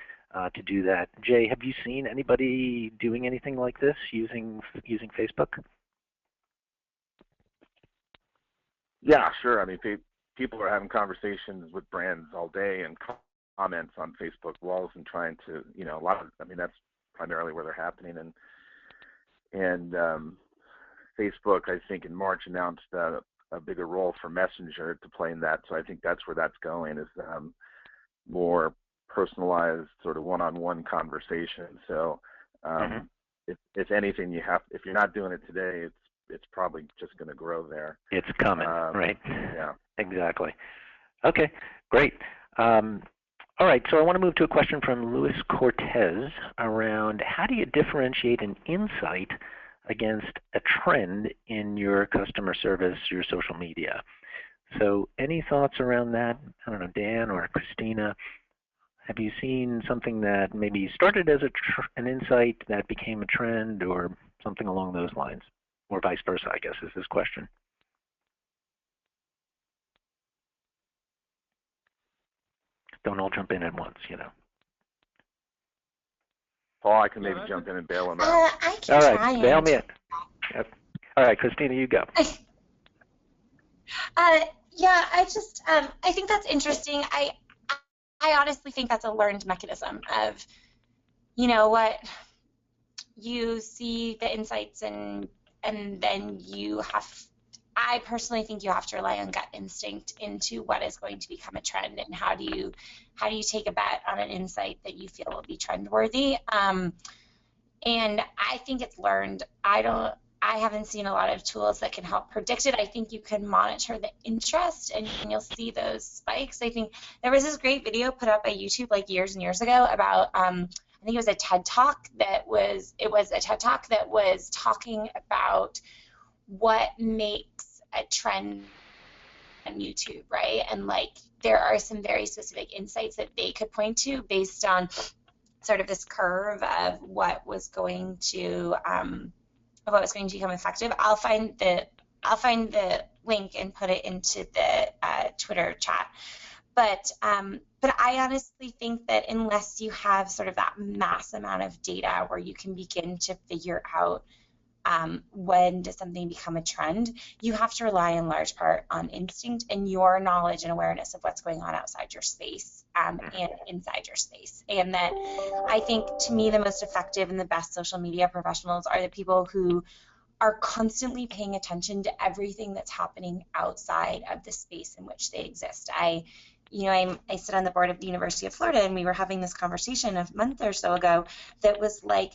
To do that. Jay, have you seen anybody doing anything like this using Facebook? Yeah, sure. I mean, people are having conversations with brands all day and comments on Facebook walls and trying to, that's primarily where they're happening. And Facebook, I think in March announced a bigger role for Messenger to play in that. So I think that's where that's going, is more personalized sort of one-on-one conversation. So if anything, if you're not doing it today, it's probably just going to grow there. It's coming, right? Yeah, exactly. Okay, great. All right, so I want to move to a question from Luis Cortez around how do you differentiate an insight against a trend in your customer service, your social media? So any thoughts around that? I don't know, Dan or Christina. Have you seen something that maybe started as an insight that became a trend, or something along those lines, or vice versa, I guess, is this question. Don't all jump in at once, Paul, I can maybe jump in and bail him out. I can all right, try bail me in. Yep. All right, Christina, you go. Yeah, I think that's interesting. I honestly think that's a learned mechanism of, what you see the insights and then I personally think you have to rely on gut instinct into what is going to become a trend, and how do you take a bet on an insight that you feel will be trend worthy. And I think it's learned. I haven't seen a lot of tools that can help predict it. I think you can monitor the interest and you'll see those spikes. I think there was this great video put up by YouTube like years and years ago about, I think it was a TED Talk that was talking about what makes a trend on YouTube, right? And like there are some very specific insights that they could point to based on sort of this curve of what was going to become effective. I'll find the link and put it into the Twitter chat. But I honestly think that unless you have sort of that mass amount of data where you can begin to figure out when does something become a trend, you have to rely in large part on instinct and your knowledge and awareness of what's going on outside your space and inside your space. And that I think, to me, the most effective and the best social media professionals are the people who are constantly paying attention to everything that's happening outside of the space in which they exist. I sit on the board of the University of Florida, and we were having this conversation a month or so ago that was like,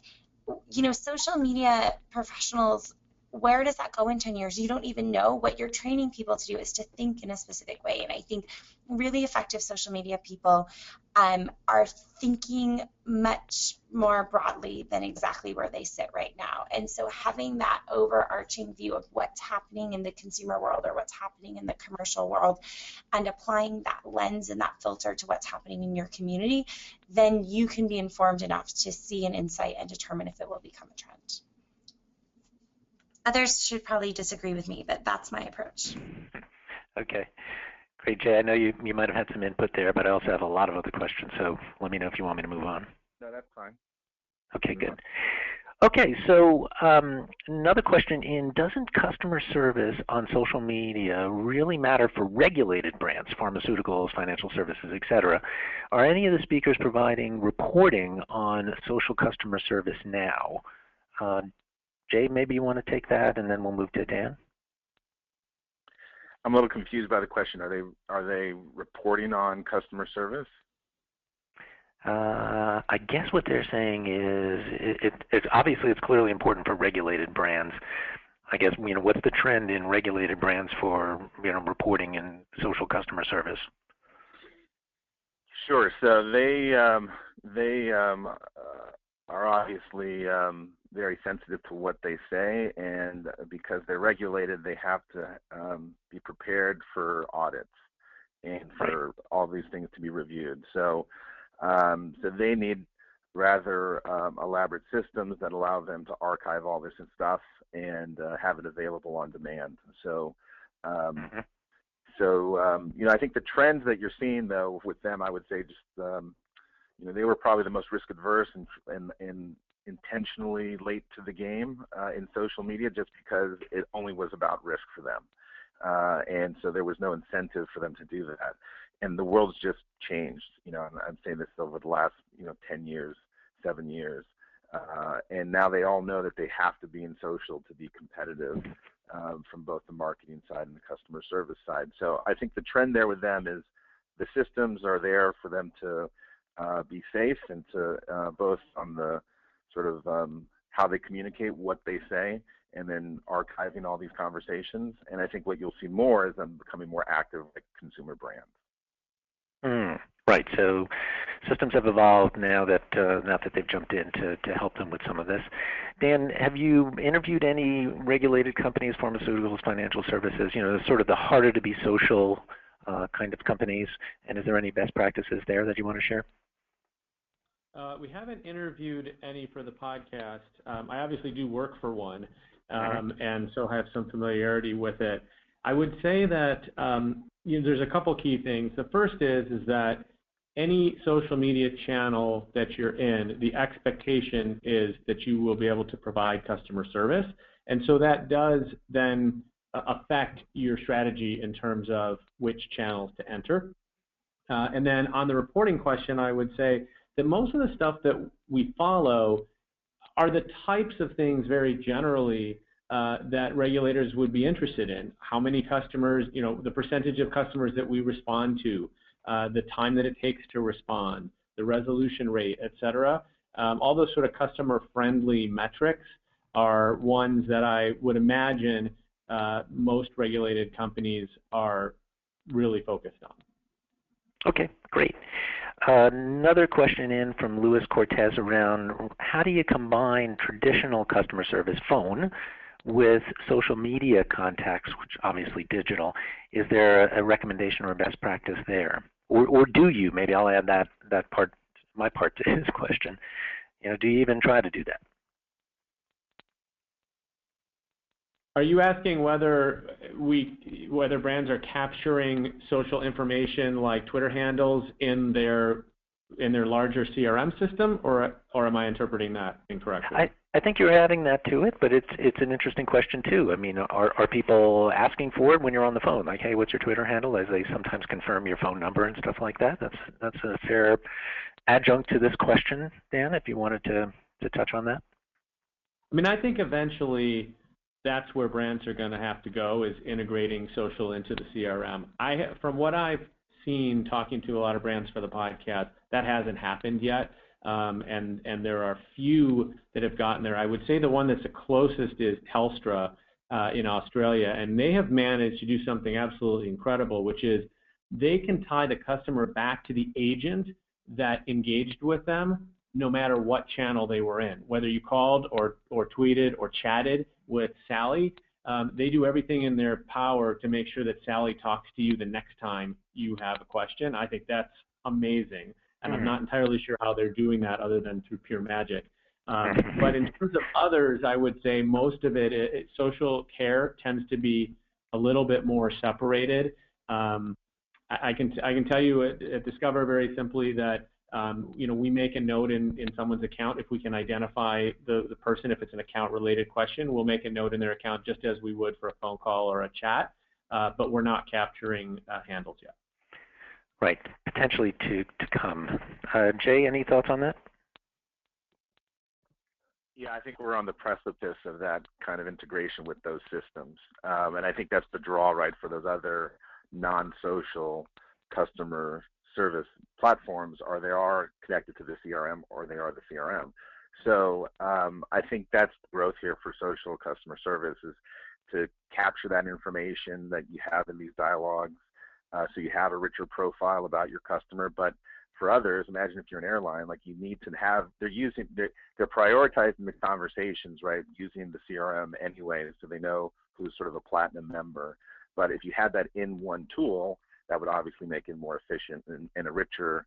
social media professionals, where does that go in 10 years? You don't even know. What you're training people to do is to think in a specific way. And I think really effective social media people are thinking much more broadly than exactly where they sit right now. And so having that overarching view of what's happening in the consumer world or what's happening in the commercial world and applying that lens and that filter to what's happening in your community, then you can be informed enough to see an insight and determine if it will become a trend. Others should probably disagree with me, but that's my approach. Okay. Great, Jay. I know you might have had some input there, but I also have a lot of other questions, so let me know if you want me to move on. No, that's fine. Okay, good. Okay, so another question in, doesn't customer service on social media really matter for regulated brands, pharmaceuticals, financial services, et cetera? Are any of the speakers providing reporting on social customer service now? Jay, maybe you want to take that, and then we'll move to Dan. I'm a little confused by the question. Are they reporting on customer service? I guess what they're saying is it's obviously it's clearly important for regulated brands. I guess what's the trend in regulated brands for reporting and social customer service? Sure. So they are obviously very sensitive to what they say, and because they're regulated, they have to be prepared for audits and for all these things to be reviewed. So they need rather elaborate systems that allow them to archive all this stuff and have it available on demand. So, I think the trends that you're seeing though with them, I would say just they were probably the most risk adverse and intentionally late to the game in social media, just because it only was about risk for them, and so there was no incentive for them to do that. And the world's just changed, and I'm saying this over the last 10 years, 7 years, and now they all know that they have to be in social to be competitive from both the marketing side and the customer service side. So I think the trend there with them is the systems are there for them to be safe and to both on the sort of how they communicate, what they say, and then archiving all these conversations. And I think what you'll see more is them becoming more active like consumer brands. Right. So systems have evolved now that they've jumped in to help them with some of this. Dan, have you interviewed any regulated companies, pharmaceuticals, financial services, sort of the harder to be social kind of companies? And is there any best practices there that you want to share? We haven't interviewed any for the podcast. I obviously do work for one, and so have some familiarity with it. I would say that there's a couple key things. The first is that any social media channel that you're in, the expectation is that you will be able to provide customer service, and so that does then affect your strategy in terms of which channels to enter. And then on the reporting question, I would say that most of the stuff that we follow are the types of things very generally that regulators would be interested in. How many customers, the percentage of customers that we respond to, the time that it takes to respond, the resolution rate, et cetera. All those sort of customer-friendly metrics are ones that I would imagine most regulated companies are really focused on. Okay, great. Another question in from Luis Cortez around how do you combine traditional customer service phone with social media contacts, which obviously digital? Is there a recommendation or a best practice there? Or do you? Maybe I'll add that part, my part to his question. Do you even try to do that? Are you asking whether brands are capturing social information like Twitter handles in their larger CRM system, or am I interpreting that incorrectly? I think you're adding that to it, but it's an interesting question too. I mean, are people asking for it when you're on the phone? Like, hey, what's your Twitter handle? As they sometimes confirm your phone number and stuff like that. That's a fair adjunct to this question, Dan, if you wanted to touch on that. I mean, I think eventually that's where brands are going to have to go, is integrating social into the CRM. From what I've seen talking to a lot of brands for the podcast, that hasn't happened yet. And there are few that have gotten there. I would say the one that's the closest is Telstra in Australia, and they have managed to do something absolutely incredible, which is they can tie the customer back to the agent that engaged with them no matter what channel they were in. Whether you called or tweeted or chatted with Sally, they do everything in their power to make sure that Sally talks to you the next time you have a question. I think that's amazing. And I'm not entirely sure how they're doing that other than through pure magic. But in terms of others, I would say most of social care tends to be a little bit more separated. I can tell you at Discover very simply that we make a note in someone's account if we can identify the person. If it's an account-related question, we'll make a note in their account just as we would for a phone call or a chat. But we're not capturing handles yet. Right, potentially to come. Jay, any thoughts on that? Yeah, I think we're on the precipice of that kind of integration with those systems. And I think that's the draw, right, for those other non-social customer service platforms, or they are connected to the CRM or they are the CRM. So I think that's the growth here for social customer service, is to capture that information that you have in these dialogues. So you have a richer profile about your customer. But for others, imagine if you're an airline, like you need to have, they're prioritizing the conversations, right, using the CRM anyway, so they know who's sort of a platinum member. But if you had that in one tool, that would obviously make it more efficient and a richer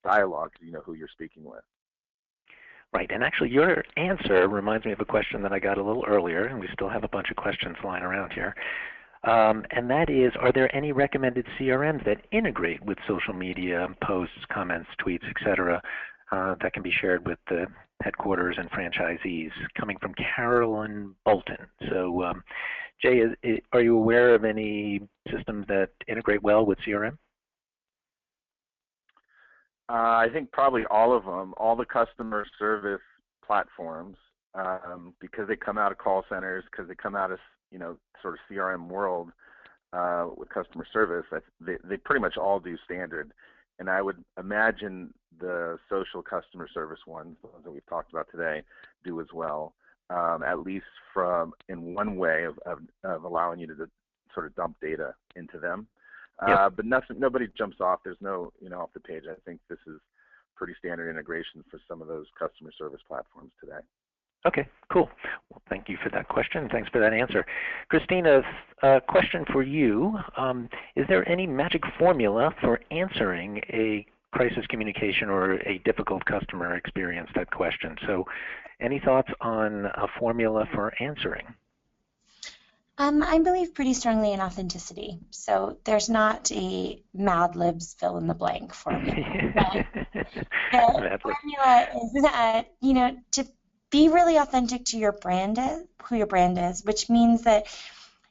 dialogue, because you know who you're speaking with. Right, and actually your answer reminds me of a question that I got a little earlier, and we still have a bunch of questions lying around here. And that is, are there any recommended CRMs that integrate with social media, posts, comments, tweets, etc., that can be shared with the headquarters and franchisees? Coming from Carolyn Bolton. So, Jay, are you aware of any systems that integrate well with CRM? I think probably all of them, all the customer service platforms, because they come out of call centers, because they come out of sort of CRM world with customer service, they pretty much all do standard. And I would imagine the social customer service ones, the ones that we've talked about today, do as well, at least in one way of allowing you to sort of dump data into them. Yep. But nobody jumps off. There's no, off the page. I think this is pretty standard integration for some of those customer service platforms today. Okay, cool. Well, thank you for that question. Thanks for that answer. Christina, a question for you. Is there any magic formula for answering a crisis communication or a difficult customer experience type question? So any thoughts on a formula for answering? I believe pretty strongly in authenticity. So there's not a Mad Libs fill in the blank formula. The formula is that, to be really authentic to your brand, who your brand is, which means that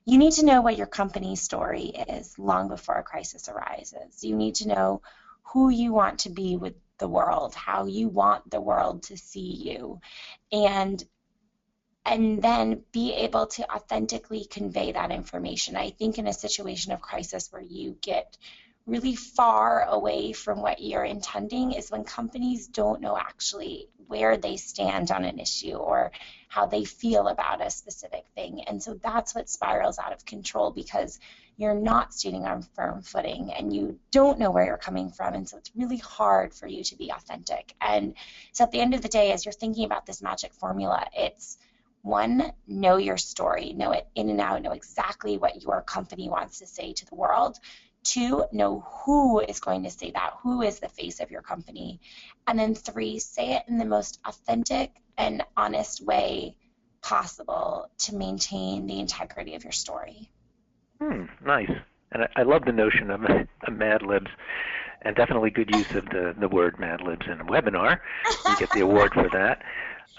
you need to know what your company's story is long before a crisis arises. You need to know who you want to be with the world, how you want the world to see you, and then be able to authentically convey that information. I think in a situation of crisis where you get really far away from what you're intending is when companies don't know actually where they stand on an issue or how they feel about a specific thing. And so that's what spirals out of control, because you're not standing on firm footing and you don't know where you're coming from. And so it's really hard for you to be authentic. And so at the end of the day, as you're thinking about this magic formula, it's one, know your story, know it in and out, know exactly what your company wants to say to the world. Two, know who is going to say that, who is the face of your company. And then three, say it in the most authentic and honest way possible to maintain the integrity of your story. Nice. And I love the notion of Mad Libs, and definitely good use of the word Mad Libs in a webinar. You get the award for that.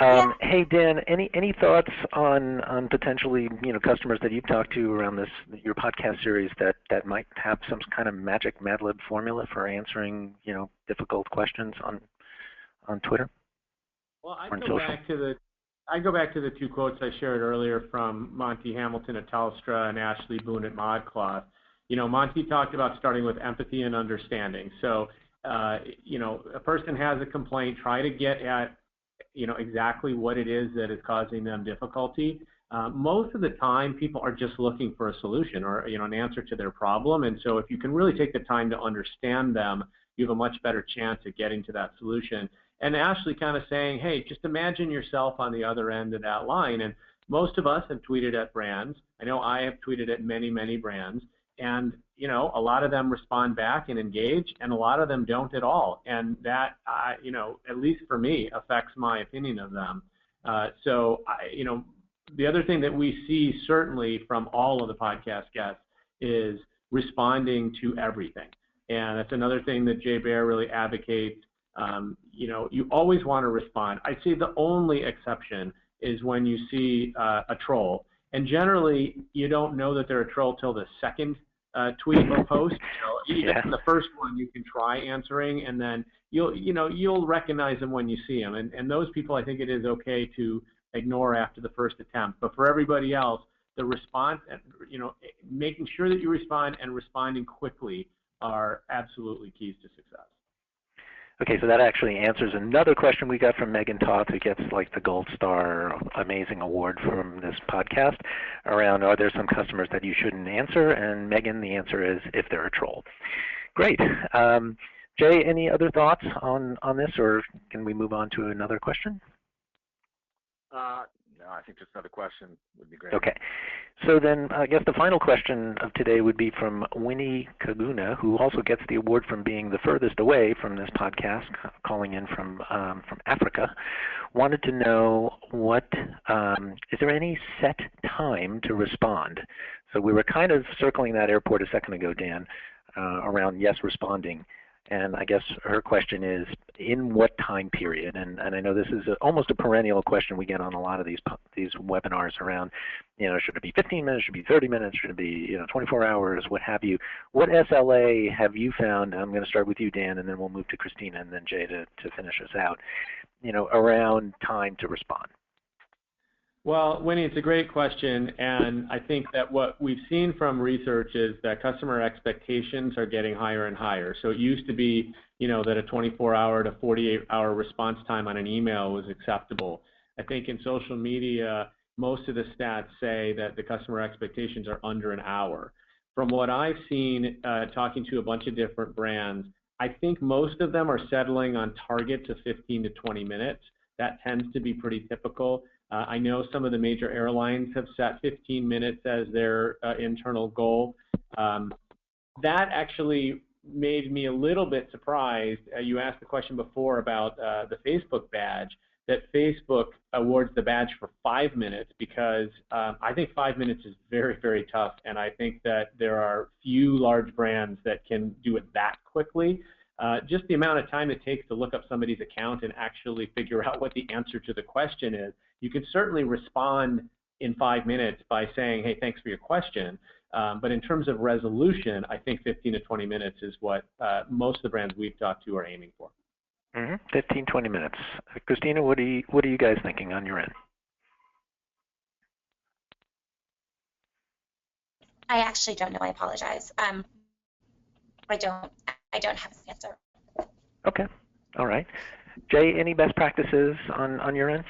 Yeah. Hey Dan, any thoughts on potentially customers that you've talked to around your podcast series that might have some kind of magic Mad Lib formula for answering difficult questions on Twitter? Well, or on social? I go back to the two quotes I shared earlier from Monty Hamilton at Telstra and Ashley Boone at ModCloth. Monty talked about starting with empathy and understanding. So, a person has a complaint, try to get at exactly what it is that is causing them difficulty. Most of the time, people are just looking for a solution or an answer to their problem. And so, if you can really take the time to understand them, you have a much better chance at getting to that solution. And Ashley kind of saying, hey, just imagine yourself on the other end of that line. And most of us have tweeted at brands. I know I have tweeted at many, many brands. And a lot of them respond back and engage, and a lot of them don't at all. And that, at least for me, affects my opinion of them. The other thing that we see certainly from all of the podcast guests is responding to everything. And that's another thing that Jay Baer really advocates. You always want to respond. I'd say the only exception is when you see a troll. And generally, you don't know that they're a troll till the second tweet or post. Even the first one you can try answering, and then you'll recognize them when you see them. And those people, I think it is okay to ignore after the first attempt. But for everybody else, the response, making sure that you respond and responding quickly are absolutely keys to success. Okay, so that actually answers another question we got from Megan Toth, who gets like the Gold Star Amazing Award from this podcast, around are there some customers that you shouldn't answer? And Megan, the answer is if they're a troll. Great. Jay, any other thoughts on this, or can we move on to another question? No, I think just another question would be great. Okay. So then I guess the final question of today would be from Winnie Kaguna, who also gets the award from being the furthest away from this podcast, calling in from Africa. Wanted to know is there any set time to respond? So we were kind of circling that airport a second ago, Dan, around yes responding. And I guess her question is, in what time period? And I know this is almost a perennial question we get on a lot of these webinars around, should it be 15 minutes, should it be 30 minutes, should it be 24 hours, what have you. What SLA have you found, I'm going to start with you, Dan, and then we'll move to Christina and then Jay to finish us out, around time to respond? Well, Winnie, it's a great question, and I think that what we've seen from research is that customer expectations are getting higher and higher. So it used to be, that a 24-hour to 48-hour response time on an email was acceptable. I think in social media, most of the stats say that the customer expectations are under an hour. From what I've seen, talking to a bunch of different brands, I think most of them are settling on targets of 15 to 20 minutes. That tends to be pretty typical. I know some of the major airlines have set 15 minutes as their internal goal. That actually made me a little bit surprised. You asked the question before about the Facebook badge, that Facebook awards the badge for 5 minutes because I think 5 minutes is very, very tough, and I think that there are few large brands that can do it that quickly. Just the amount of time it takes to look up somebody's account and actually figure out what the answer to the question is. You can certainly respond in 5 minutes by saying, hey, thanks for your question. But in terms of resolution, I think 15 to 20 minutes is what most of the brands we've talked to are aiming for. 15, 20 minutes. Christina, what are you guys thinking on your end? I actually don't know. I apologize. I don't have an answer. Okay. All right. Jay, any best practices on your end?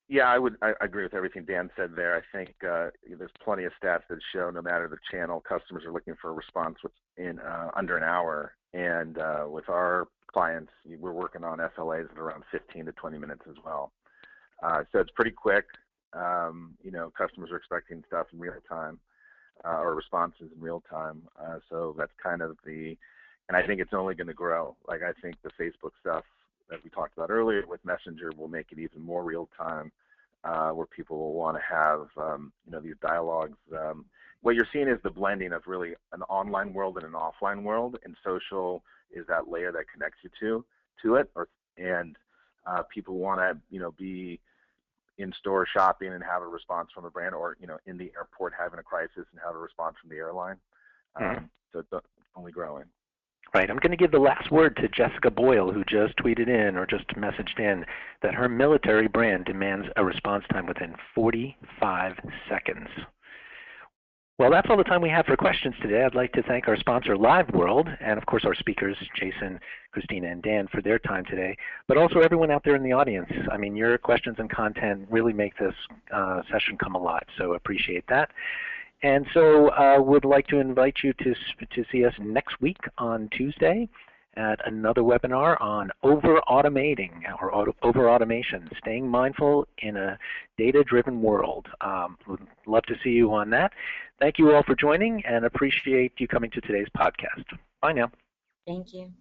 Yeah, I agree with everything Dan said there. I think there's plenty of stats that show no matter the channel, customers are looking for a response within under an hour. And with our clients, we're working on SLAs at around 15 to 20 minutes as well. So it's pretty quick. Customers are expecting stuff in real time or responses in real time. So that's kind of and I think it's only going to grow. Like I think the Facebook stuff that we talked about earlier with Messenger will make it even more real time. where people will want to have these dialogues. What you're seeing is the blending of really an online world and an offline world, and social is that layer that connects you to it, and people want to be in store shopping and have a response from a brand, or in the airport having a crisis and have a response from the airline. So it's only growing. Right. I'm going to give the last word to Jessica Boyle, who just tweeted in or just messaged in that her military brand demands a response time within 45 seconds. Well, that's all the time we have for questions today. I'd like to thank our sponsor, LiveWorld, and of course our speakers, Jason, Christina, and Dan, for their time today, but also everyone out there in the audience. I mean, your questions and content really make this session come alive, so appreciate that. And so I would like to invite you to see us next week on Tuesday at another webinar on over-automating or over-automation, staying mindful in a data-driven world. Would love to see you on that. Thank you all for joining and appreciate you coming to today's podcast. Bye now. Thank you.